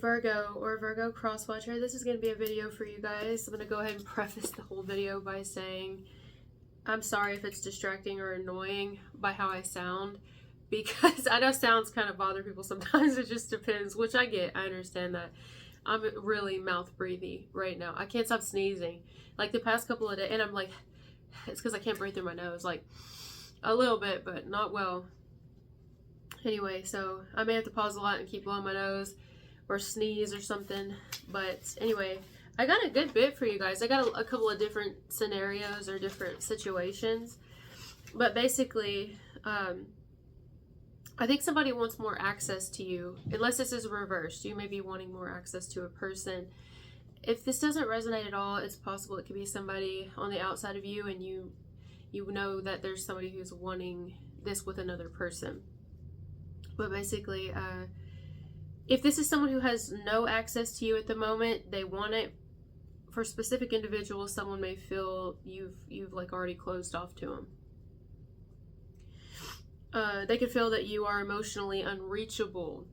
Virgo or Virgo crosswatcher, this is going to be a video for you guys. I'm going to go ahead and preface the whole video by saying I'm sorry if it's distracting or annoying by how I sound, because I know sounds kind of bother people sometimes. It just depends, which I get. I understand that. I'm really mouth breathy right now. I can't stop sneezing. Like the past couple of days, and I'm like, it's because I can't breathe through my nose. Like a little bit, but not well. Anyway, so I may have to pause a lot and keep blowing my nose or sneeze or something. But anyway, I got a good bit for you guys. I got a couple of different scenarios or different situations. But basically, I think somebody wants more access to you. Unless this is reversed, you may be wanting more access to a person. If this doesn't resonate at all, it's possible it could be somebody on the outside of you, and you know that there's somebody who's wanting this with another person. But basically, if this is someone who has no access to you at the moment, they want it. For specific individuals, someone may feel you've like already closed off to them. They could feel that you are emotionally unreachable,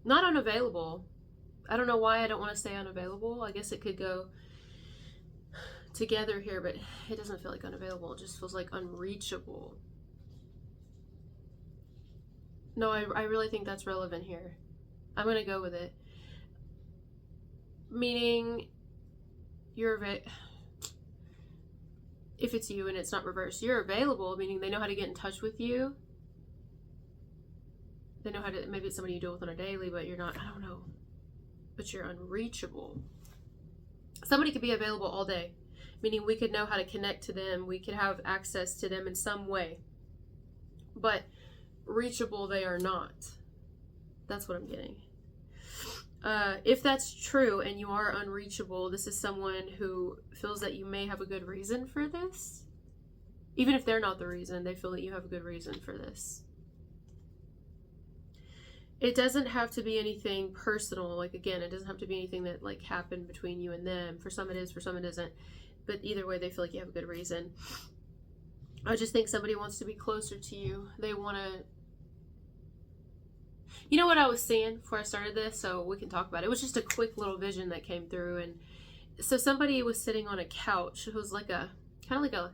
not unavailable. I don't know why I don't want to say unavailable. I guess it could go together here, but it doesn't feel like unavailable. It just feels like unreachable. No, I really think that's relevant here. I'm going to go with it. Meaning, if it's you and it's not reversed, you're available, meaning they know how to get in touch with you. They know how to, maybe it's somebody you deal with on a daily, but you're not, I don't know. But you're unreachable. Somebody could be available all day, meaning we could know how to connect to them. We could have access to them in some way. But reachable, they are not. That's what I'm getting. If that's true and you are unreachable, this is someone who feels that you may have a good reason for this. Even if they're not the reason, they feel that you have a good reason for this. It doesn't have to be anything personal. Like, again, it doesn't have to be anything that like happened between you and them. For some it is, for some it isn't. But either way, they feel like you have a good reason. I just think somebody wants to be closer to you. They want to... You know what I was seeing before I started this? So we can talk about it. It was just a quick little vision that came through. And so somebody was sitting on a couch. It was like a, kind of like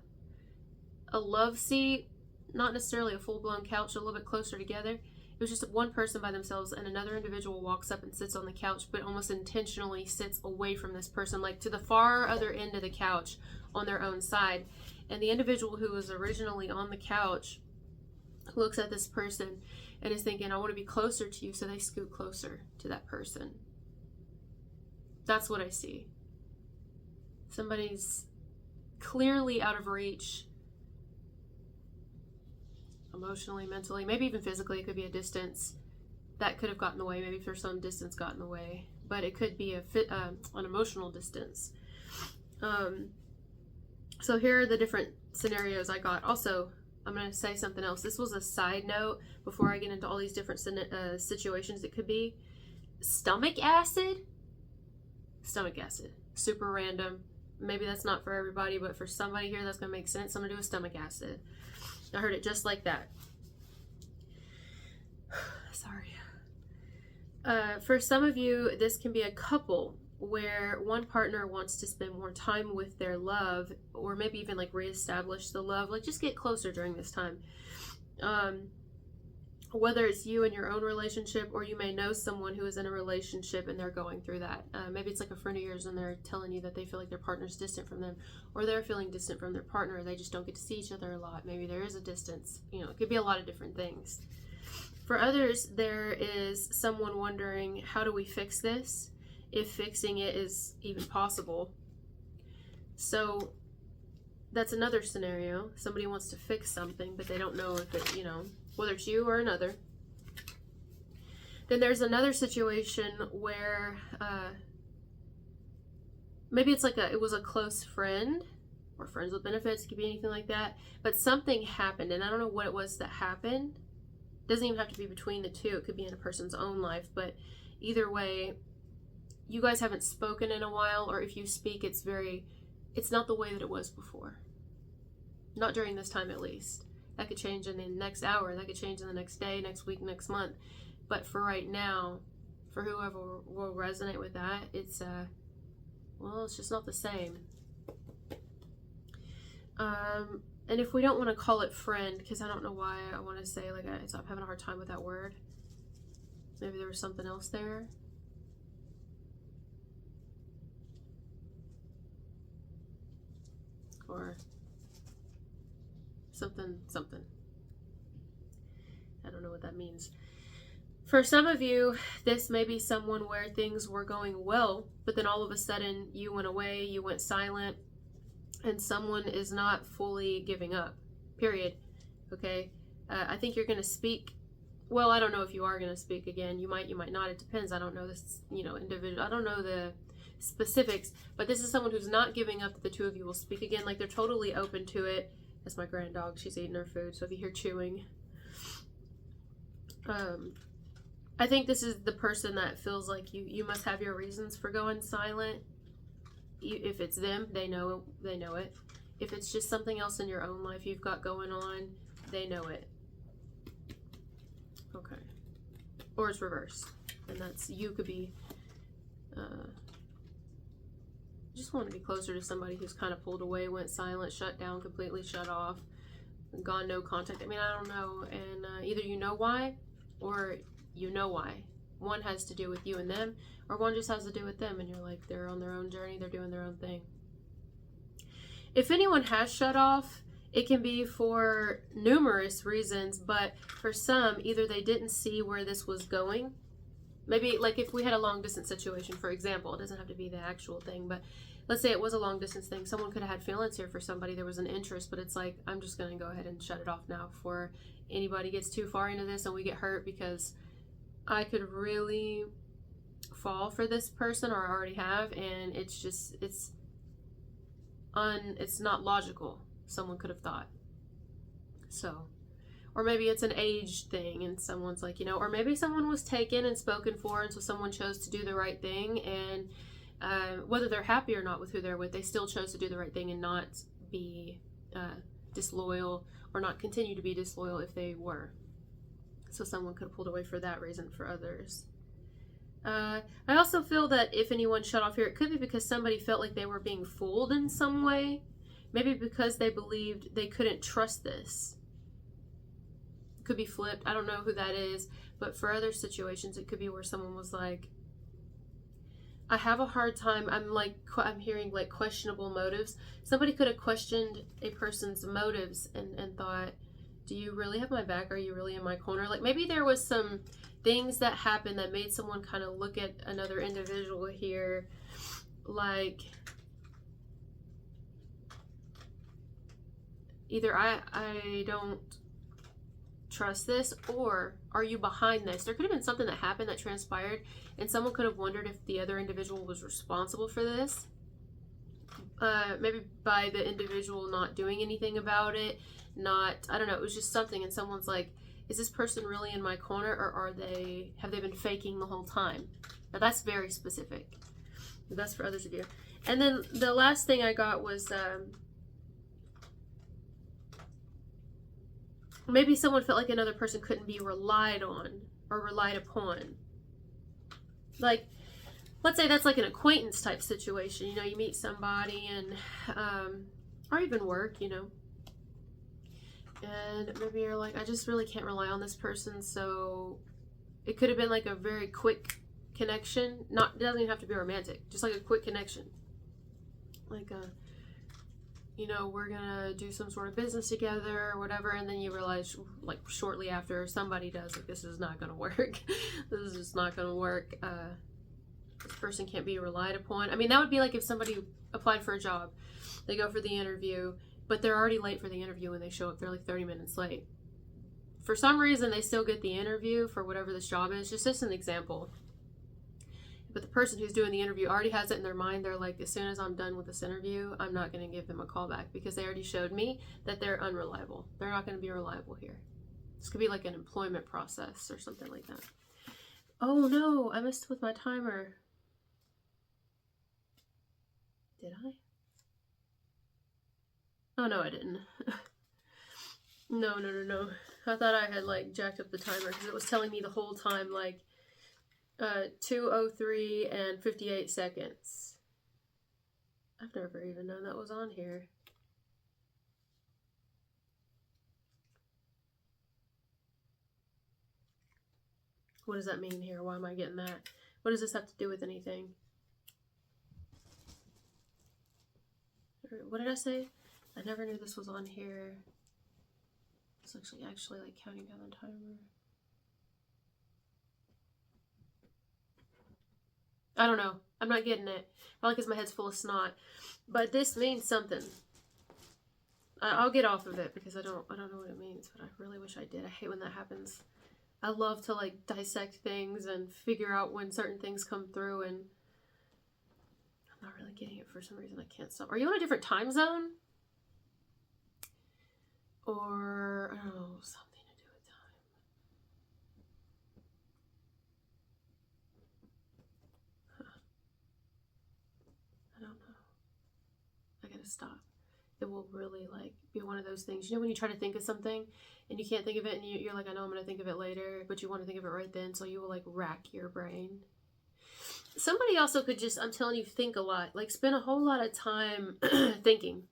a love seat. Not necessarily a full-blown couch, a little bit closer together. It was just one person by themselves, and another individual walks up and sits on the couch, but almost intentionally sits away from this person, like to the far other end of the couch on their own side. And the individual who was originally on the couch looks at this person and is thinking, I want to be closer to you, so they scoot closer to that person. That's what I see. Somebody's clearly out of reach, emotionally, mentally, maybe even physically. It could be a distance that could have gotten in the way. Maybe for some distance got in the way, but it could be an emotional distance. So here are the different scenarios I got. Also, I'm going to say something else. This was a side note before I get into all these different situations. It could be stomach acid. Stomach acid. Super random. Maybe that's not for everybody, but for somebody here that's going to make sense. I'm going to do a stomach acid. I heard it just like that. Sorry. For some of you, this can be a couple where one partner wants to spend more time with their love, or maybe even like reestablish the love, like just get closer during this time. Whether it's you in your own relationship, or you may know someone who is in a relationship and they're going through that. Maybe it's like a friend of yours and they're telling you that they feel like their partner's distant from them, or they're feeling distant from their partner, or they just don't get to see each other a lot. Maybe there is a distance. You know, it could be a lot of different things. For others, there is someone wondering, how do we fix this? If fixing it is even possible. So that's another scenario. Somebody wants to fix something, but they don't know if it, you know, whether it's you or another. Then there's another situation where maybe it's like it was a close friend, or friends with benefits. It could be anything like that. But something happened, and I don't know what it was that happened. It doesn't even have to be between the two. It could be in a person's own life. But either way, you guys haven't spoken in a while, or if you speak, it's not the way that it was before. Not during this time, at least. That could change in the next hour. That could change in the next day, next week, next month. But for right now, for whoever will resonate with that, it's well, it's just not the same. And if we don't want to call it friend, because I don't know why I want to say, like, I'm having a hard time with that word. Maybe there was something else there. Or something. I don't know what that means. For some of you, this may be someone where things were going well, but then all of a sudden you went away, you went silent, and someone is not fully giving up, period. Okay? I think you're going to speak. Well, I don't know if you are going to speak again. You might not. It depends. I don't know this, individual. I don't know the specifics, but this is someone who's not giving up that the two of you will speak again. Like, they're totally open to it. That's my grand dog. She's eating her food, so if you hear chewing. I think this is the person that feels like you must have your reasons for going silent. If it's them, they know it. If it's just something else in your own life you've got going on, they know it. Okay. Or it's reversed. And that's, you could be, just want to be closer to somebody who's kind of pulled away, went silent, shut down, completely shut off, gone no contact. I mean, I don't know. And either you know why, or you know why. One has to do with you and them, or one just has to do with them, and you're like, they're on their own journey, they're doing their own thing. If anyone has shut off, it can be for numerous reasons, but for some, either they didn't see where this was going. Maybe, like, if we had a long distance situation, for example, it doesn't have to be the actual thing, but let's say it was a long distance thing. Someone could have had feelings here for somebody. There was an interest, but it's like, I'm just going to go ahead and shut it off now before anybody gets too far into this and we get hurt, because I could really fall for this person, or I already have, and it's just, it's not logical, someone could have thought. So, or maybe it's an age thing and someone's like, or maybe someone was taken and spoken for, and so someone chose to do the right thing, and whether they're happy or not with who they're with, they still chose to do the right thing and not be disloyal, or not continue to be disloyal if they were. So someone could have pulled away for that reason for others. I also feel that if anyone shut off here, it could be because somebody felt like they were being fooled in some way. Maybe because they believed they couldn't trust this. It could be flipped. I don't know who that is. But for other situations, it could be where someone was like, I have a hard time. I'm hearing like questionable motives. Somebody could have questioned a person's motives and thought, do you really have my back? Are you really in my corner? Like, maybe there was some things that happened that made someone kind of look at another individual here like, either I don't trust this, or are you behind this? There could have been something that happened that transpired, and someone could have wondered if the other individual was responsible for this. Maybe by the individual not doing anything about it, I don't know, it was just something, and someone's like, is this person really in my corner, or have they been faking the whole time? Now that's very specific. That's for others of you. And then the last thing I got was maybe someone felt like another person couldn't be relied on or relied upon. Like, let's say that's like an acquaintance type situation. You meet somebody and, or even work, and maybe you're like, I just really can't rely on this person. So it could have been like a very quick connection. It doesn't even have to be romantic, just like a quick connection. Like we're gonna do some sort of business together or whatever, and then you realize, like, shortly after, somebody does, like, this is not gonna work. This is just not gonna work. This person can't be relied upon. I mean, that would be like if somebody applied for a job, they go for the interview, but they're already late for the interview when they show up. They're like 30 minutes late. For some reason, they still get the interview for whatever this job is. Just an example. But the person who's doing the interview already has it in their mind. They're like, as soon as I'm done with this interview, I'm not going to give them a call back, because they already showed me that they're unreliable. They're not going to be reliable here. This could be like an employment process or something like that. Oh no, I messed with my timer. Did I? Oh no, I didn't. No. I thought I had like jacked up the timer, because it was telling me the whole time like, 2:03 and 58 seconds. I've never even known that was on here. What does that mean here? Why am I getting that? What does this have to do with anything? What did I say? I never knew this was on here. It's actually like counting down the timer. I don't know. I'm not getting it. Probably because my head's full of snot. But this means something. I'll get off of it because I don't know what it means, but I really wish I did. I hate when that happens. I love to like dissect things and figure out when certain things come through, and I'm not really getting it for some reason. I can't stop. Are you on a different time zone? Or, I don't know, something to do with time. Huh. I don't know. I gotta stop. It will really like be one of those things. You know when you try to think of something and you can't think of it, and you're like, I know I'm gonna think of it later, but you want to think of it right then, so you will like rack your brain. Somebody also could just, I'm telling you, think a lot. Like spend a whole lot of time thinking.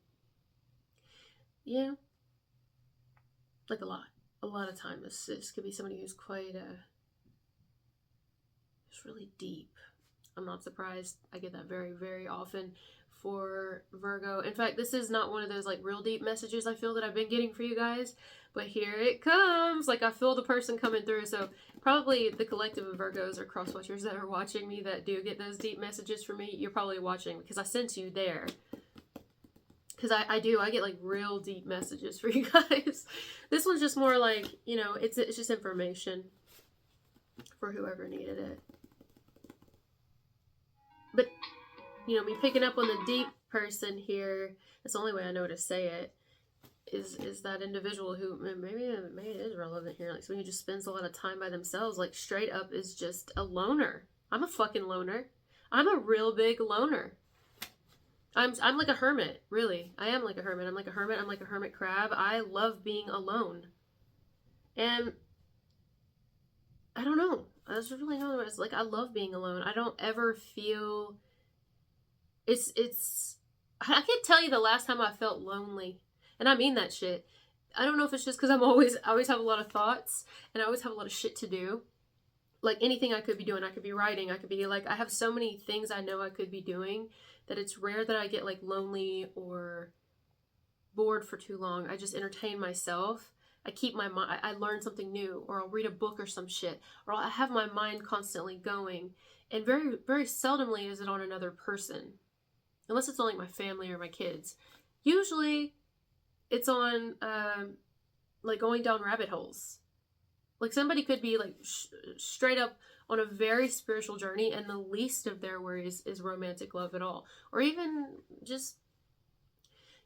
Yeah. Like a lot. A lot of time. This could be somebody who's quite just really deep. I'm not surprised. I get that very, very often for Virgo. In fact, this is not one of those like real deep messages I feel that I've been getting for you guys, but here it comes. Like I feel the person coming through. So probably the collective of Virgos or cross watchers that are watching me that do get those deep messages from me, you're probably watching because I sent you there. Because I get like real deep messages for you guys. This one's just more like, you know, it's just information for whoever needed it. But, you know, me picking up on the deep person here, that's the only way I know to say it, is that individual who, maybe it is relevant here, like somebody who just spends a lot of time by themselves, like straight up is just a loner. I'm a fucking loner. I'm a real big loner. I'm like a hermit, really. I am like a hermit. I'm like a hermit. I'm like a hermit crab. I love being alone. And I don't know. There's really no other way. It's like I love being alone. I don't ever feel it's I can't tell you the last time I felt lonely. And I mean that shit. I don't know if it's just because I always have a lot of thoughts and I always have a lot of shit to do. Like anything I could be doing, I could be writing, I could be like, I have so many things I know I could be doing that it's rare that I get like lonely or bored for too long. I just entertain myself. I keep my mind, I learn something new, or I'll read a book or some shit, or I have my mind constantly going. And very, very seldomly is it on another person, unless it's on like my family or my kids. Usually it's on like going down rabbit holes. Like somebody could be like straight up on a very spiritual journey and the least of their worries is romantic love at all. Or even just,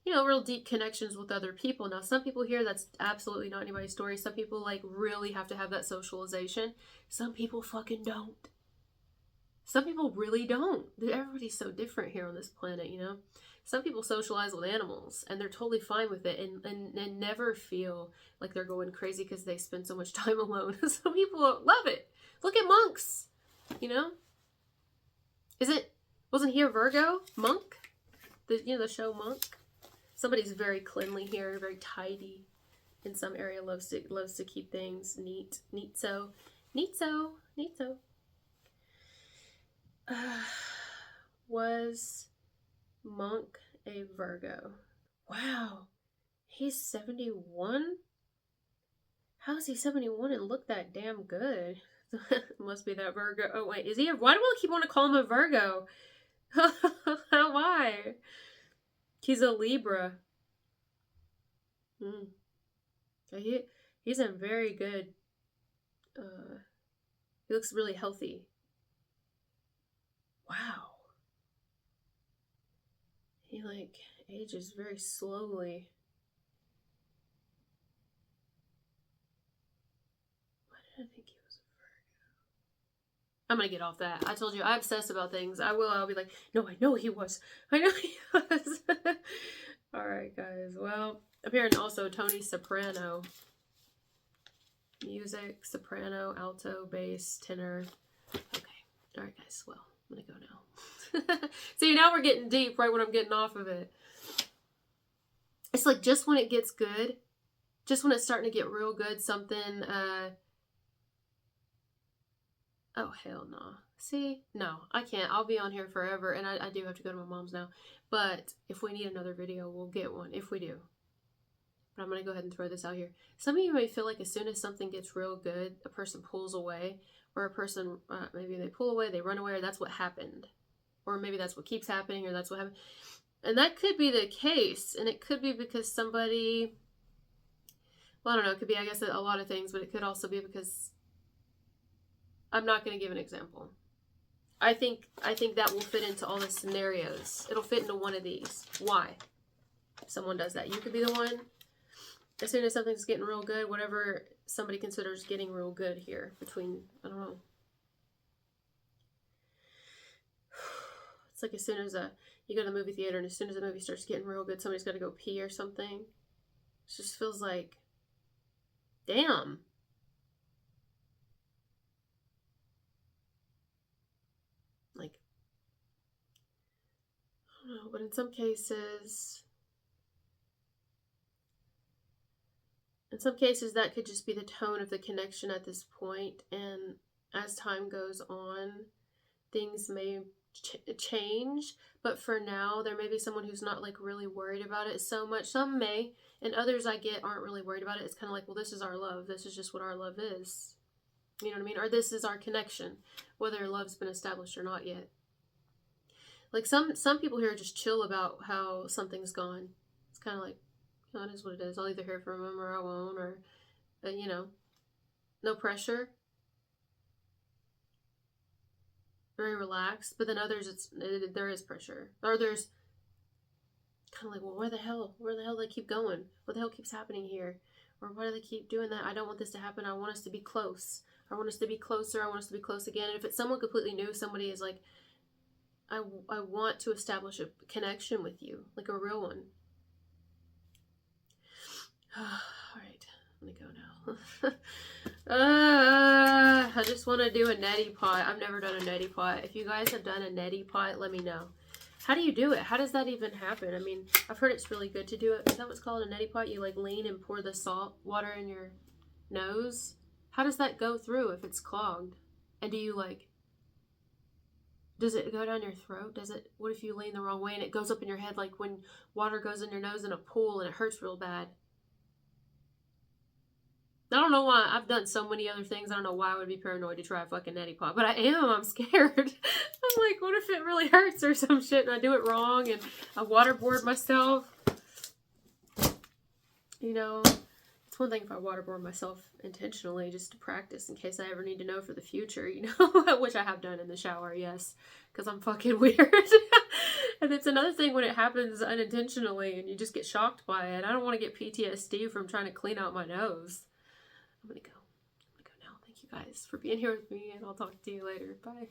you know, real deep connections with other people. Now, some people here, that's absolutely not anybody's story. Some people like really have to have that socialization. Some people fucking don't. Some people really don't. Everybody's so different here on this planet, you know? Some people socialize with animals and they're totally fine with it and never feel like they're going crazy because they spend so much time alone. Some people love it. Look at monks, you know? Wasn't here Virgo? Monk? The show Monk? Somebody's very cleanly here, very tidy. In some area loves to keep things neat. Neat-so. Was Monk a Virgo? Wow. He's 71? How is he 71 and look that damn good? Must be that Virgo. Oh, wait. Is he why do I keep wanting to call him a Virgo? Why? He's a Libra. He's in very good. He looks really healthy. Wow. He like ages very slowly. Why did I think he was a Virgo? I'm gonna get off that. I told you I obsess about things. I'll be like, no, I know he was. Alright guys, well, I'm hearing also Tony Soprano. Music, soprano, alto, bass, tenor. Okay. All right, guys. Well, I'm gonna go now. See, now we're getting deep right when I'm getting off of it. It's like just when it gets good, just when it's starting to get real good, something. Oh hell no. See, no, I can't. I'll be on here forever, and I do have to go to my mom's now. But if we need another video, we'll get one if we do. But I'm going to go ahead and throw this out here. Some of you may feel like as soon as something gets real good, a person pulls away, or a person, maybe they pull away, they run away, or that's what happened. Or maybe that's what keeps happening, or that's what happened. And that could be the case, and it could be because somebody, well, I don't know, it could be, I guess, a lot of things, but it could also be because, I'm not going to give an example. I think that will fit into all the scenarios. It'll fit into one of these. Why? If someone does that, you could be the one. As soon as something's getting real good, whatever somebody considers getting real good here between, I don't know. It's like as soon as you go to the movie theater and as soon as the movie starts getting real good, somebody's got to go pee or something. It just feels like, damn. Like, I don't know, but in some cases that could just be the tone of the connection at this point, and as time goes on, things may change, but for now, there may be someone who's not like really worried about it so much. Some may, and others I get aren't really worried about it. It's kind of like, well, this is our love. This is just what our love is. You know what I mean? Or this is our connection, whether love's been established or not yet. Like some people here are just chill about how something's gone. It's kind of like, you know, it is what it is. I'll either hear from them or I won't, or, you know, no pressure. Very relaxed. But then others, there is pressure. Or there's kind of like, well, where the hell do they keep going? What the hell keeps happening here? Or why do they keep doing that? I don't want this to happen. I want us to be close. I want us to be closer. I want us to be close again. And if it's someone completely new, somebody is like, I want to establish a connection with you, like a real one. All right, I'm gonna go now. I just want to do a neti pot. I've never done a neti pot. If you guys have done a neti pot, let me know. How do you do it? How does that even happen? I mean, I've heard it's really good to do it. Is that what's called a neti pot? You like lean and pour the salt water in your nose. How does that go through if it's clogged? And do you like, does it go down your throat? Does it, what if you lean the wrong way and it goes up in your head like when water goes in your nose in a pool and it hurts real bad? I don't know why. I've done so many other things. I don't know why I would be paranoid to try a fucking neti pot, but I am. I'm scared. I'm like, what if it really hurts or some shit and I do it wrong and I waterboard myself? You know, it's one thing if I waterboard myself intentionally just to practice in case I ever need to know for the future, you know, which I have done in the shower, yes, because I'm fucking weird. And it's another thing when it happens unintentionally and you just get shocked by it. I don't want to get PTSD from trying to clean out my nose. I'm gonna go now. Thank you guys for being here with me, and I'll talk to you later. Bye.